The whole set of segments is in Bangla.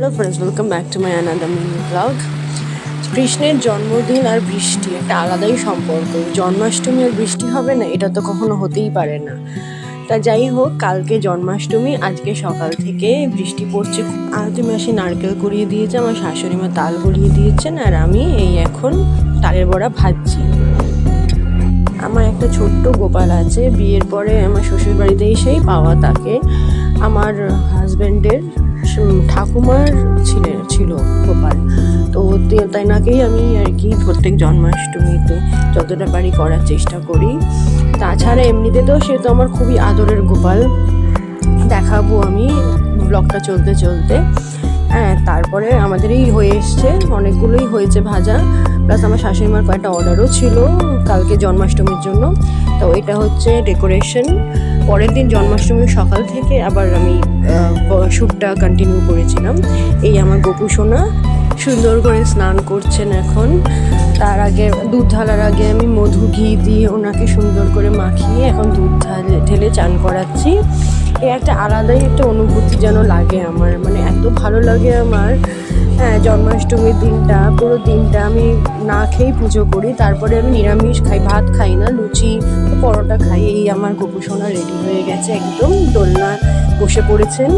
Hello friends, welcome back to my another mini blog. কৃষ্ণের জন্মদিন আর বৃষ্টি একটা আলাদাই সম্পর্ক। জন্মাষ্টমী আর বৃষ্টি হবে না, এটা তো কখনো হতেই পারে না। তা যাই হোক, কালকে জন্মাষ্টমী, আজকে সকাল থেকে বৃষ্টি পড়ছে। আলতি মাসি নারকেল কুড়িয়ে দিয়েছে, আমার শাশুড়ি মা তাল গলিয়ে দিয়েছেন, আর আমি এই এখন তালের বড়া ভাজছি। আমার একটা ছোট্ট গোপাল আছে, বিয়ের পরে আমার শ্বশুর বাড়িতে এসেই পাওয়া তাকে। আমার হাজব্যান্ডের ঠাকুমার ছিল গোপাল, তো তাই নাকেই আমি আর কি প্রত্যেক জন্মাষ্টমীতে যতটা পারি করার চেষ্টা করি। তাছাড়া এমনিতে তো সে তো আমার খুবই আদরের গোপাল, দেখাবো আমি ব্লগটা চলতে চলতে। হ্যাঁ, তারপরে আমাদের এই হয়ে এসছে, অনেকগুলোই হয়েছে ভাজা, প্লাস আমার শাশুড়ি মার কয়েকটা অর্ডারও ছিল কালকে জন্মাষ্টমীর জন্য। তো এটা হচ্ছে ডেকোরেশন। পরের দিন জন্মাষ্টমীর সকাল থেকে আবার আমি শ্যুটটা কন্টিনিউ করেছিলাম। এই আমার গোপু সোনা সুন্দর করে স্নান করছেন এখন। তার আগে দুধ ঢালার আগে আমি মধু ঘি দিয়ে ওনাকে সুন্দর করে মাখিয়ে এখন দুধ ঢেলে চান করাচ্ছি। এই একটা আলাদাই একটা অনুভূতি যেন লাগে আমার, মানে এত ভালো লাগে আমার। হ্যাঁ, জন্মাষ্টমীর দিনটা, পুরো দিনটা আমি না খেয়েই পুজো করি। তারপরে আমি নিরামিষ খাই, ভাত খাই না, লুচি পরোটা খাই। এই আমার গোপু সোনা রেডি হয়ে গেছে, একদম দোলনা বসে পড়েছেন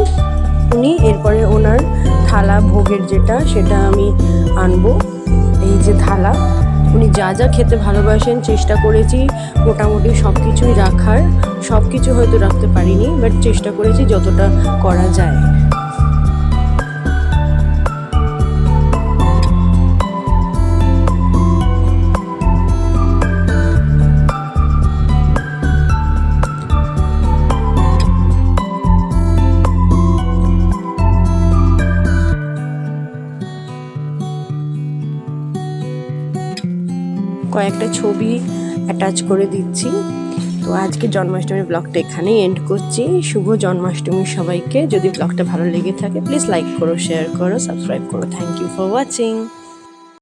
উনি। এরপরে ওনার থালা ভোগের যেটা, সেটা আমি আনবো। এই যে থালা, উনি যা যা খেতে ভালোবাসেন চেষ্টা করেছি মোটামুটি সব কিছুই রাখার। সব কিছু হয়তো রাখতে পারিনি, বাট চেষ্টা করেছি যতটা করা যায়। কয়েকটা ছবি অ্যাটাচ করে দিচ্ছি। তো আজকে জন্মাষ্টমীর ব্লগটা এখানেই এন্ড করছি। শুভ জন্মাষ্টমী সবাইকে। যদি ব্লগটা ভালো লেগে থাকে প্লিজ লাইক করো, শেয়ার করো, সাবস্ক্রাইব করো। Thank you for watching.